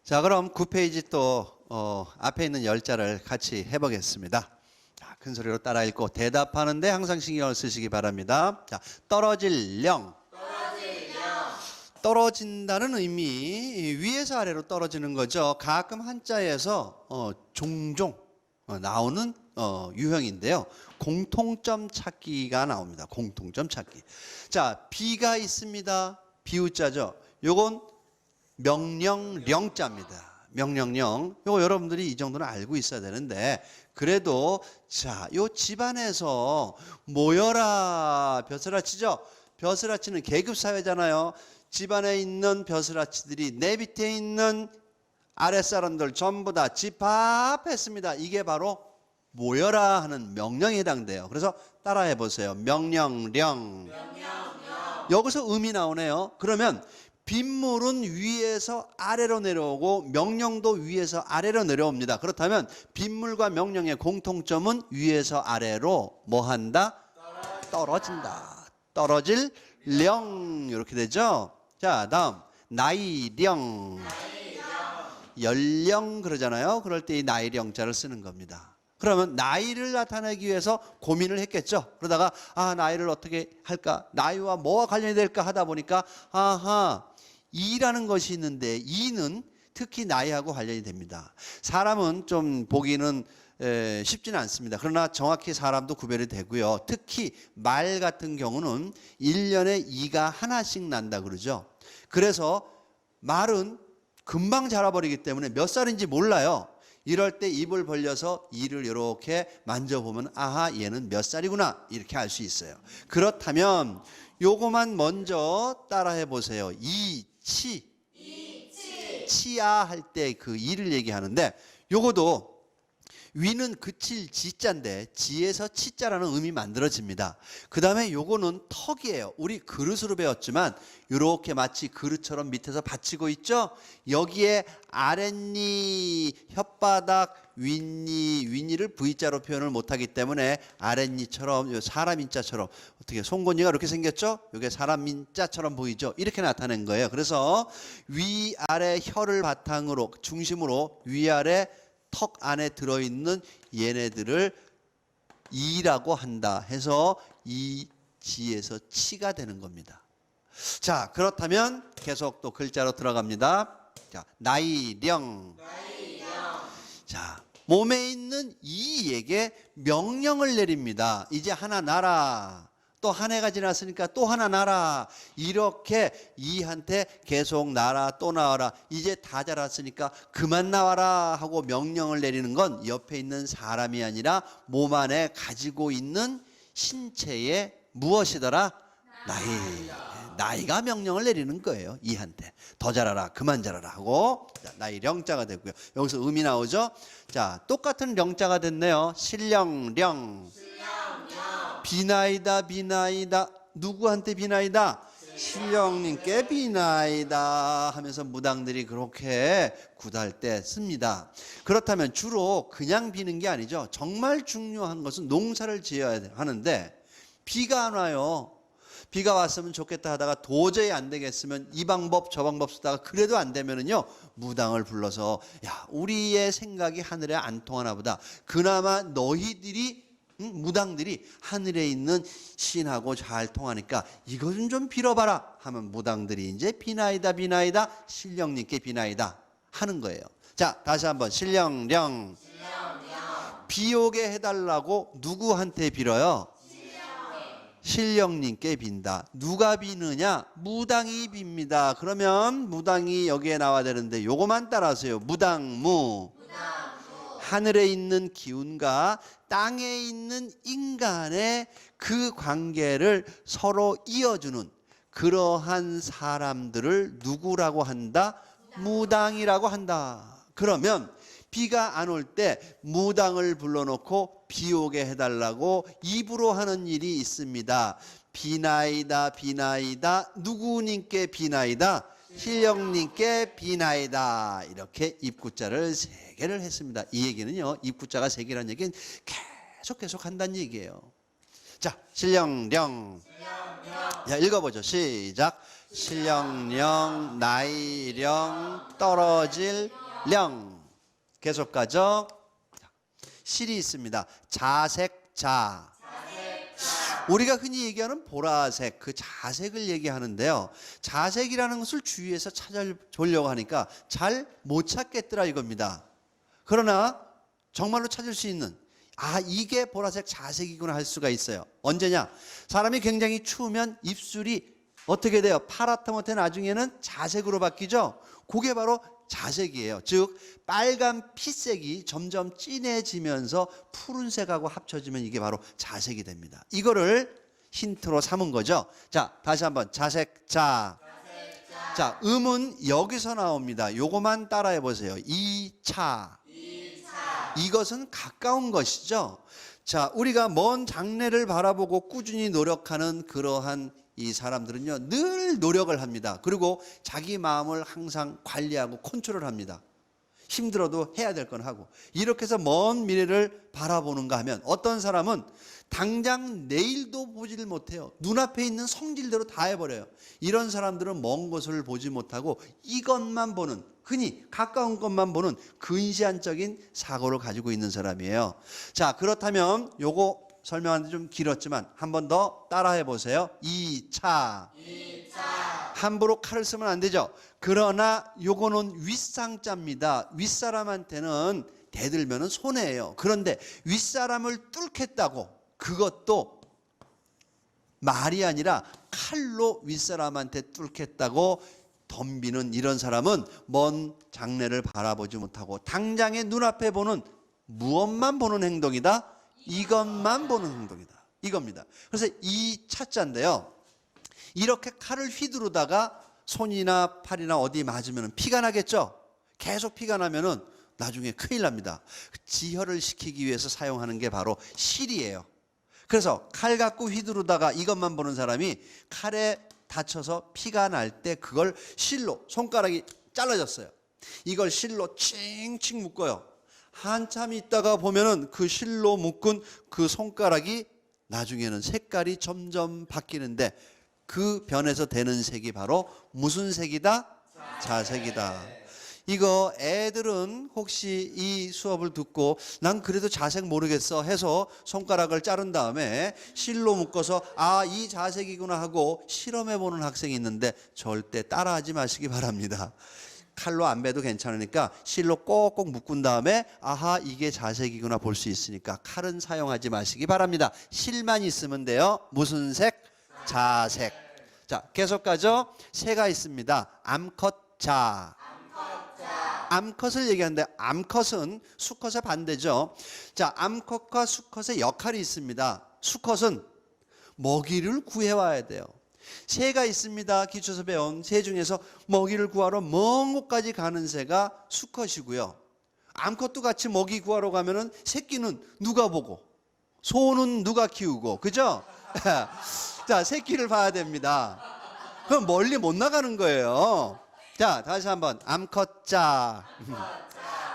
자, 그럼 9페이지 또 앞에 있는 열자를 같이 해보겠습니다. 자, 큰 소리로 따라 읽고 대답하는데 항상 신경을 쓰시기 바랍니다. 자, 떨어질 령. 떨어진다는 의미, 위에서 아래로 떨어지는 거죠. 가끔 한자에서 종종 나오는 유형인데요. 공통점 찾기가 나옵니다. 공통점 찾기. 자, 비가 있습니다. 비우자죠. 요건 명령령자입니다. 명령령. 요거 여러분들이 이 정도는 알고 있어야 되는데, 그래도 자, 요 집안에서 모여라 벼슬아치죠. 벼슬아치는 계급 사회잖아요. 집안에 있는 벼슬아치들이 내 밑에 있는 아랫사람들 전부 다 집합했습니다. 이게 바로 모여라 하는 명령에 해당돼요. 그래서 따라해 보세요. 명령령. 여기서 음이 나오네요. 그러면 빗물은 위에서 아래로 내려오고 명령도 위에서 아래로 내려옵니다. 그렇다면 빗물과 명령의 공통점은 위에서 아래로 뭐 한다? 떨어진다. 떨어질 령. 이렇게 되죠. 자, 다음 나이령. 연령 그러잖아요. 그럴 때 이 나이령자를 쓰는 겁니다. 그러면 나이를 나타내기 위해서 고민을 했겠죠. 그러다가 나이를 어떻게 할까? 나이와 뭐와 관련이 될까 하다 보니까 이라는 것이 있는데 이는 특히 나이하고 관련이 됩니다. 사람은 좀 보기는 쉽지는 않습니다. 그러나 정확히 사람도 구별이 되고요. 특히 말 같은 경우는 1년에 이가 하나씩 난다 그러죠. 그래서 말은 금방 자라버리기 때문에 몇 살인지 몰라요. 이럴 때 입을 벌려서 이를 이렇게 만져보면 얘는 몇 살이구나 이렇게 알 수 있어요. 그렇다면 요거만 먼저 따라해 보세요. 치야 할 때 그 이를 얘기하는데, 요거도 위는 그칠 지자인데 지에서 치자라는 음이 만들어집니다. 그 다음에 요거는 턱이에요. 우리 그릇으로 배웠지만 이렇게 마치 그릇처럼 밑에서 받치고 있죠. 여기에 아랫니, 혓바닥, 윗니를 V자로 표현을 못하기 때문에 아랫니처럼 사람 인자처럼 어떻게 송곳니가 이렇게 생겼죠. 이게 사람 인자처럼 보이죠. 이렇게 나타낸 거예요. 그래서 위아래 혀를 바탕으로 중심으로 위아래 턱 안에 들어있는 얘네들을 이라고 한다 해서 이 지에서 치가 되는 겁니다. 자, 그렇다면 계속 또 글자로 들어갑니다. 자, 나이령. 자, 몸에 있는 이에게 명령을 내립니다. 이제 하나 나라. 또 한 해가 지났으니까 또 하나 나라. 이렇게 이한테 계속 나라, 또 나와라. 이제 다 자랐으니까 그만 나와라 하고 명령을 내리는 건 옆에 있는 사람이 아니라 몸 안에 가지고 있는 신체의 무엇이더라? 나이가 명령을 내리는 거예요. 이한테 더 자라라, 그만 자라라 하고. 자, 나이 령자가 됐고요. 여기서 음이 나오죠. 자, 똑같은 령자가 됐네요. 신령령. 비나이다. 누구한테 비나이다? 신령님께 비나이다 하면서 무당들이 그렇게 굿할 때 씁니다. 그렇다면 주로 그냥 비는 게 아니죠. 정말 중요한 것은 농사를 지어야 하는데 비가 안 와요. 비가 왔으면 좋겠다 하다가 도저히 안 되겠으면 이 방법 저 방법 쓰다가 그래도 안 되면은요, 무당을 불러서 우리의 생각이 하늘에 안 통하나 보다. 그나마 너희들이 무당들이 하늘에 있는 신하고 잘 통하니까 이것 좀 빌어봐라 하면 무당들이 이제 비나이다 신령님께 비나이다 하는 거예요. 자, 다시 한번 신령령. 비 오게 해달라고 누구한테 빌어요? 신령님께 빈다. 누가 비느냐? 무당이 빕니다. 그러면 무당이 여기에 나와야 되는데 요거만 따라하세요. 무당무. 하늘에 있는 기운과 땅에 있는 인간의 그 관계를 서로 이어주는 그러한 사람들을 누구라고 한다? 무당이라고 한다. 그러면 비가 안 올 때 무당을 불러놓고 비 오게 해달라고 입으로 하는 일이 있습니다. 비나이다. 누구님께 비나이다? 신령님께 비나이다. 이렇게 입구자를 3개를 했습니다. 이 얘기는요, 입구자가 3개라는 얘기는 계속 한다는 얘기예요. 자, 신령령. 자, 읽어보죠. 시작. 실령령, 나이령, 떨어질 령. 계속 가죠. 실이 있습니다. 자색자. 우리가 흔히 얘기하는 보라색, 그 자색을 얘기하는데요. 자색이라는 것을 주위에서 찾아보려고 하니까 잘 못 찾겠더라 이겁니다. 그러나 정말로 찾을 수 있는, 아, 이게 보라색 자색이구나 할 수가 있어요. 언제냐? 사람이 굉장히 추우면 입술이 어떻게 돼요? 파랗다못해 나중에는 자색으로 바뀌죠. 그게 바로 자색이에요. 즉 빨간 피색이 점점 진해지면서 푸른색하고 합쳐지면 이게 바로 자색이 됩니다. 이거를 힌트로 삼은 거죠. 자, 다시 한번 자색자. 자, 음은 여기서 나옵니다. 요거만 따라해 보세요. 이차. 이것은 가까운 것이죠. 자, 우리가 먼 장래를 바라보고 꾸준히 노력하는 그러한 이 사람들은요, 늘 노력을 합니다. 그리고 자기 마음을 항상 관리하고 컨트롤합니다. 힘들어도 해야 될 건 하고. 이렇게 해서 먼 미래를 바라보는가 하면, 어떤 사람은 당장 내일도 보지를 못해요. 눈앞에 있는 성질대로 다 해버려요. 이런 사람들은 먼 것을 보지 못하고 이것만 보는, 흔히 가까운 것만 보는 근시안적인 사고를 가지고 있는 사람이에요. 자, 그렇다면 요거 설명하는데 좀 길었지만 한 번 더 따라해 보세요. 이차. 함부로 칼을 쓰면 안 되죠. 그러나 요거는 윗상자입니다. 윗사람한테는 대들면은 손해예요. 그런데 윗사람을 뚫겠다고, 그것도 말이 아니라 칼로 윗사람한테 뚫겠다고 덤비는 이런 사람은 먼 장래를 바라보지 못하고 당장의 눈앞에 보는 무엇만 보는 행동이다. 이것만 보는 행동이다. 이겁니다. 그래서 이 차자인데요. 이렇게 칼을 휘두르다가 손이나 팔이나 어디 맞으면 피가 나겠죠. 계속 피가 나면은 나중에 큰일 납니다. 지혈을 시키기 위해서 사용하는 게 바로 실이에요. 그래서 칼 갖고 휘두르다가 이것만 보는 사람이 칼에 다쳐서 피가 날 때 그걸 실로, 손가락이 잘라졌어요. 이걸 실로 칭칭 묶어요. 한참 있다가 보면은 그 실로 묶은 그 손가락이 나중에는 색깔이 점점 바뀌는데 그 변에서 되는 색이 바로 무슨 색이다? 자색이다. 이거 애들은 혹시 이 수업을 듣고 난 그래도 자색 모르겠어 해서 손가락을 자른 다음에 실로 묶어서 아, 이 자색이구나 하고 실험해 보는 학생이 있는데 절대 따라하지 마시기 바랍니다. 칼로 안 베도 괜찮으니까 실로 꼭꼭 묶은 다음에 아하, 이게 자색이구나 볼 수 있으니까 칼은 사용하지 마시기 바랍니다. 실만 있으면 돼요. 무슨 색? 자색. 자, 계속 가죠. 새가 있습니다. 암컷자. 암컷을 얘기하는데 암컷은 수컷의 반대죠. 자, 암컷과 수컷의 역할이 있습니다. 수컷은 먹이를 구해와야 돼요. 새가 있습니다. 기초에서 배운 새 중에서 먹이를 구하러 먼 곳까지 가는 새가 수컷이고요. 암컷도 같이 먹이 구하러 가면은 새끼는 누가 보고 소는 누가 키우고, 그죠? 자, 새끼를 봐야 됩니다. 그럼 멀리 못 나가는 거예요. 자, 다시 한번 암컷자.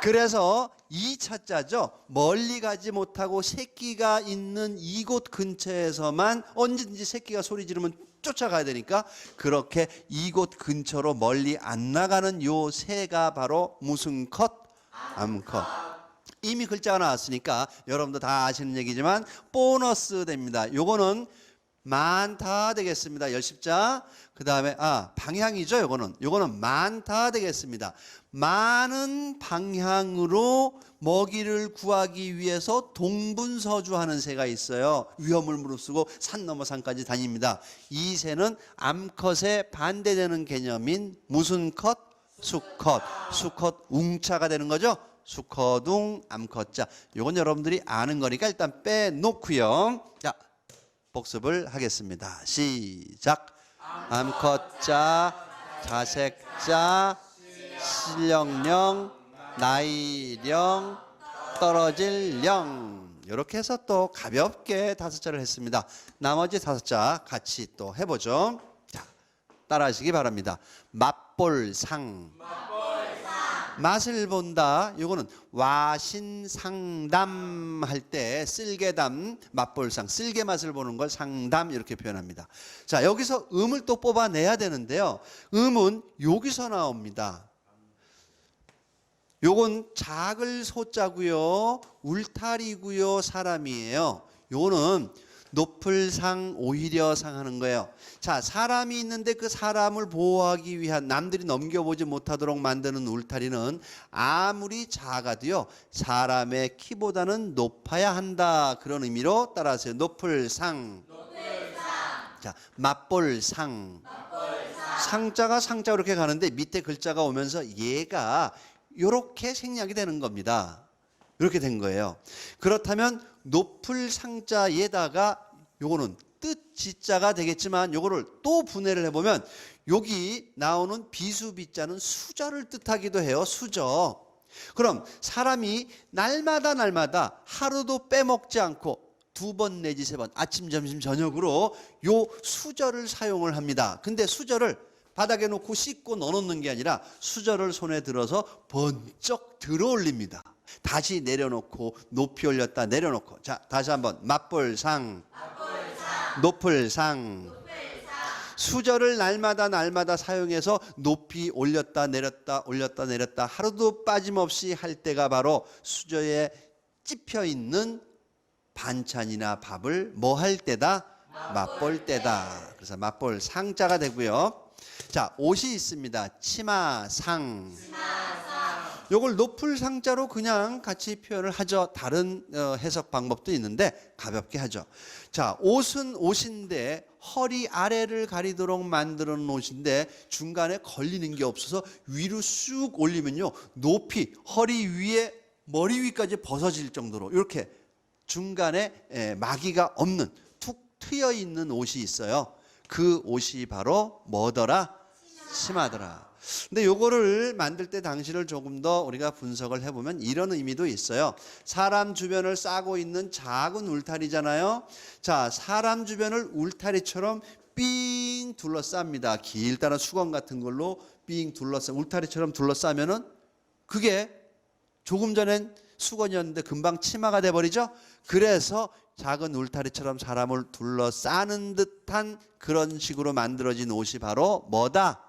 그래서 이 차자죠. 멀리 가지 못하고 새끼가 있는 이곳 근처에서만 언제든지 새끼가 소리 지르면 쫓아가야 되니까 그렇게 이곳 근처로 멀리 안 나가는 요 새가 바로 무슨 컷? 암컷. 이미 글자가 나왔으니까 여러분도 다 아시는 얘기지만 보너스 됩니다. 요거는 많다 되겠습니다. 열십자. 그 다음에 방향이죠. 요거는 많다 되겠습니다. 많은 방향으로 먹이를 구하기 위해서 동분서주하는 새가 있어요. 위험을 무릅쓰고 산 넘어 산까지 다닙니다. 이 새는 암컷에 반대되는 개념인 무슨 컷? 수컷. 수컷 웅차가 되는 거죠. 수컷웅 암컷자. 요건 여러분들이 아는 거니까 일단 빼놓고요. 자, 복습을 하겠습니다. 시작. 암컷자, 자색자, 실령령, 나이령, 떨어질령. 이렇게 해서 또 가볍게 5자를 했습니다. 나머지 5자 같이 또 해보죠. 자, 따라하시기 바랍니다. 맛볼상, 맛을 본다. 요거는 와신상담 할 때 쓸개담, 맛볼상, 쓸개 맛을 보는 걸 상담 이렇게 표현합니다. 자, 여기서 음을 또 뽑아내야 되는데요. 음은 여기서 나옵니다. 요건 작을 소자고요, 울타리고요, 사람이에요. 요거는 높을 상 오히려 상 하는 거예요. 자, 사람이 있는데 그 사람을 보호하기 위한, 남들이 넘겨보지 못하도록 만드는 울타리는 아무리 작아도요 사람의 키보다는 높아야 한다, 그런 의미로 따라하세요. 높을 상. 자, 맛볼 상. 상자가 상자 이렇게 가는데 밑에 글자가 오면서 얘가 이렇게 생략이 되는 겁니다. 이렇게 된 거예요. 그렇다면 높을 상자에다가 요거는 뜻 지자가 되겠지만 요거를 또 분해를 해보면 여기 나오는 비수비자는 수저를 뜻하기도 해요. 수저. 그럼 사람이 날마다 하루도 빼먹지 않고 2번 내지 3번 아침 점심 저녁으로 요 수저를 사용을 합니다. 근데 수저를 바닥에 놓고 씻고 넣어놓는 게 아니라 수저를 손에 들어서 번쩍 들어 올립니다. 다시 내려놓고 높이 올렸다 내려놓고. 자, 다시 한번 맛볼 상, 높을 상. 수저를 날마다 사용해서 높이 올렸다 내렸다 올렸다 내렸다 하루도 빠짐없이 할 때가 바로 수저에 찝혀 있는 반찬이나 밥을 뭐 할 때다? 맛볼 때다. 그래서 맛볼 상자가 되고요. 자, 옷이 있습니다. 치마 상. 요걸 높을 상자로 그냥 같이 표현을 하죠. 다른 해석 방법도 있는데 가볍게 하죠. 자, 옷은 옷인데 허리 아래를 가리도록 만들어 놓은 옷인데 중간에 걸리는 게 없어서 위로 쑥 올리면요 높이 허리 위에 머리 위까지 벗어질 정도로 이렇게 중간에 마기가 없는 툭 트여 있는 옷이 있어요. 그 옷이 바로 뭐더라? 치마더라. 근데 요거를 만들 때 당시를 조금 더 우리가 분석을 해보면 이런 의미도 있어요. 사람 주변을 싸고 있는 작은 울타리잖아요. 자, 사람 주변을 울타리처럼 삥 둘러쌉니다. 길다란 수건 같은 걸로 삥 둘러싸, 울타리처럼 둘러싸면은 그게 조금 전엔 수건이었는데 금방 치마가 돼버리죠. 그래서 작은 울타리처럼 사람을 둘러싸는 듯한 그런 식으로 만들어진 옷이 바로 뭐다?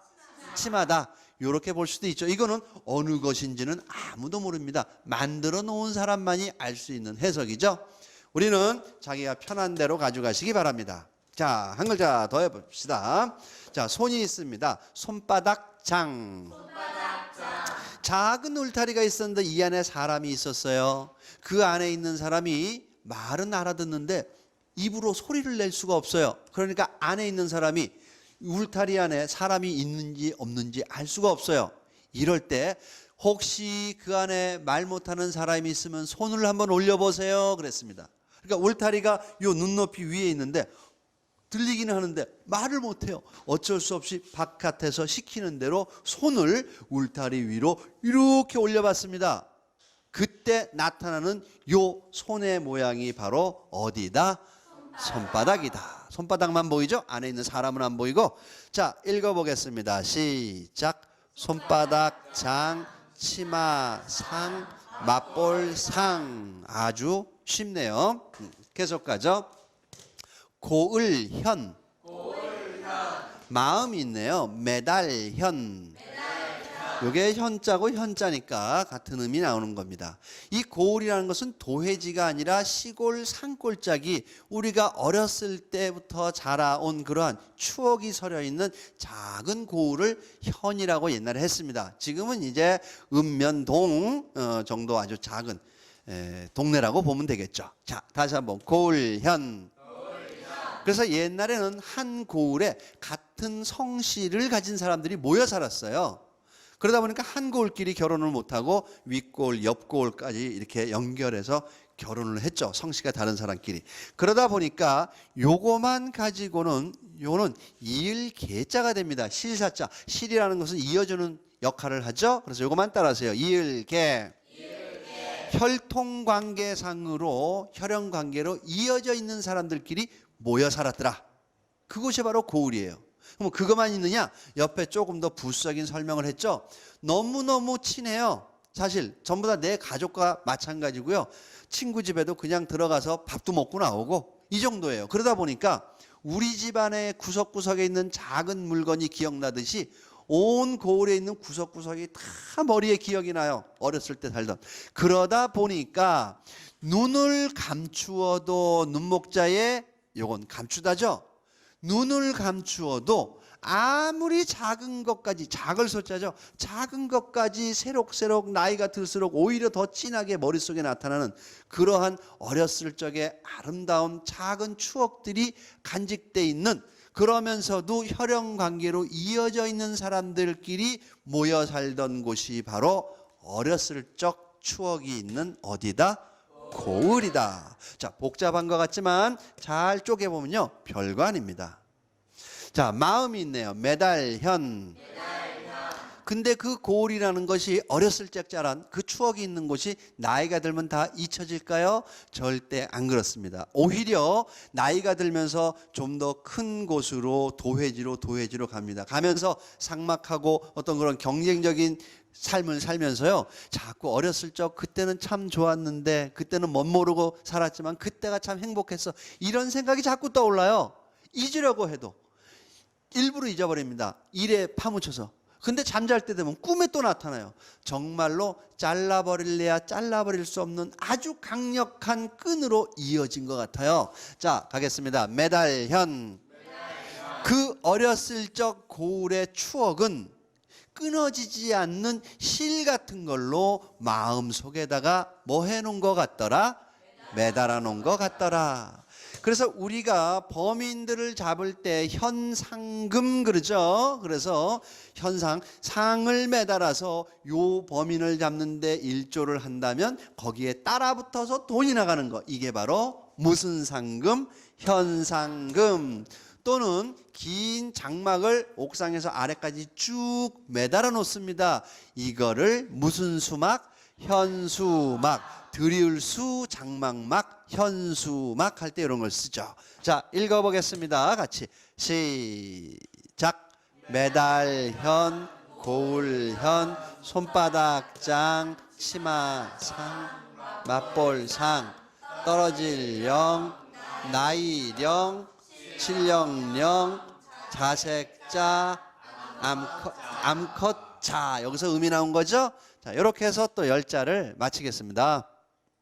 치마다. 이렇게 볼 수도 있죠. 이거는 어느 것인지는 아무도 모릅니다. 만들어 놓은 사람만이 알 수 있는 해석이죠. 우리는 자기가 편한 대로 가져가시기 바랍니다. 자, 한 글자 더 해봅시다. 자, 손이 있습니다. 손바닥 장. 작은 울타리가 있었는데 이 안에 사람이 있었어요. 그 안에 있는 사람이 말은 알아듣는데 입으로 소리를 낼 수가 없어요. 그러니까 안에 있는 사람이 울타리 안에 사람이 있는지 없는지 알 수가 없어요. 이럴 때 혹시 그 안에 말 못하는 사람이 있으면 손을 한번 올려보세요 그랬습니다. 그러니까 울타리가 요 눈높이 위에 있는데 들리기는 하는데 말을 못해요. 어쩔 수 없이 바깥에서 시키는 대로 손을 울타리 위로 이렇게 올려봤습니다. 그때 나타나는 요 손의 모양이 바로 어디다? 손바닥이다. 손바닥만 보이죠? 안에 있는 사람은 안 보이고. 자, 읽어보겠습니다. 시작. 손바닥 장, 치마 상, 맛볼 상. 아주 쉽네요. 계속 가죠. 고을현. 마음이 있네요. 매달현. 요게 현자고 현자니까 같은 의미 나오는 겁니다. 이 고을이라는 것은 도회지가 아니라 시골 산골짜기, 우리가 어렸을 때부터 자라온 그러한 추억이 서려 있는 작은 고을을 현이라고 옛날에 했습니다. 지금은 이제 읍면동 정도 아주 작은 동네라고 보면 되겠죠. 자, 다시 한번 고을현. 그래서 옛날에는 한 고을에 같은 성씨를 가진 사람들이 모여 살았어요. 그러다 보니까 한 고을끼리 결혼을 못하고 윗고을, 옆고을까지 이렇게 연결해서 결혼을 했죠. 성씨가 다른 사람끼리. 그러다 보니까 요거만 가지고는 요는 이을 개자가 됩니다. 실사자. 실이라는 것은 이어주는 역할을 하죠. 그래서 요거만 따라하세요. 이을 개. 혈통관계상으로 혈연관계로 이어져 있는 사람들끼리 모여 살았더라. 그것이 바로 고을이에요. 그럼 그것만 있느냐? 옆에 조금 더 부수적인 설명을 했죠. 너무너무 친해요. 사실 전부 다 내 가족과 마찬가지고요. 친구 집에도 그냥 들어가서 밥도 먹고 나오고 이 정도예요. 그러다 보니까 우리 집안의 구석구석에 있는 작은 물건이 기억나듯이 온 고을에 있는 구석구석이 다 머리에 기억이 나요. 어렸을 때 살던. 그러다 보니까 눈을 감추어도 눈목자에 요건 감추다죠. 눈을 감추어도 아무리 작은 것까지, 작을 소자죠. 작은 것까지 새록새록 나이가 들수록 오히려 더 진하게 머릿속에 나타나는 그러한 어렸을 적의 아름다운 작은 추억들이 간직돼 있는, 그러면서도 혈연 관계로 이어져 있는 사람들끼리 모여 살던 곳이 바로 어렸을 적 추억이 있는 어디다? 고을이다. 자, 복잡한 것 같지만 잘 쪼개보면요, 별거 아닙니다. 자, 마음이 있네요. 메달현. 근데 그 고을이라는 것이 어렸을 적 자란 그 추억이 있는 곳이 나이가 들면 다 잊혀질까요? 절대 안 그렇습니다. 오히려 나이가 들면서 좀 더 큰 곳으로 도회지로 갑니다. 가면서 삭막하고 어떤 그런 경쟁적인 삶을 살면서요, 자꾸 어렸을 적 그때는 참 좋았는데, 그때는 못 모르고 살았지만 그때가 참 행복했어, 이런 생각이 자꾸 떠올라요. 잊으려고 해도 일부러 잊어버립니다. 일에 파묻혀서. 근데 잠잘 때 되면 꿈에 또 나타나요. 정말로 잘라버릴래야 잘라버릴 수 없는 아주 강력한 끈으로 이어진 것 같아요. 자, 가겠습니다. 메달현. 그 어렸을 적 고을의 추억은 끊어지지 않는 실 같은 걸로 마음속에다가 뭐 해놓은 것 같더라? 매달아 놓은 것 같더라. 그래서 우리가 범인들을 잡을 때 현상금 그러죠. 그래서 상을 매달아서 요 범인을 잡는데 일조를 한다면 거기에 따라 붙어서 돈이 나가는 거, 이게 바로 무슨 상금? 현상금. 또는 긴 장막을 옥상에서 아래까지 쭉 매달아 놓습니다. 이거를 무슨 수막? 현수막. 드리울 수, 장막막, 현수막 할 때 이런 걸 쓰죠. 자, 읽어보겠습니다. 같이 시작. 메달현, 고을현, 손바닥장, 치마상, 맞볼상, 떨어질령, 나이령, 칠령령, 자색자, 암컷자. 여기서 음이 나온 거죠. 자, 이렇게 해서 또 10자를 마치겠습니다.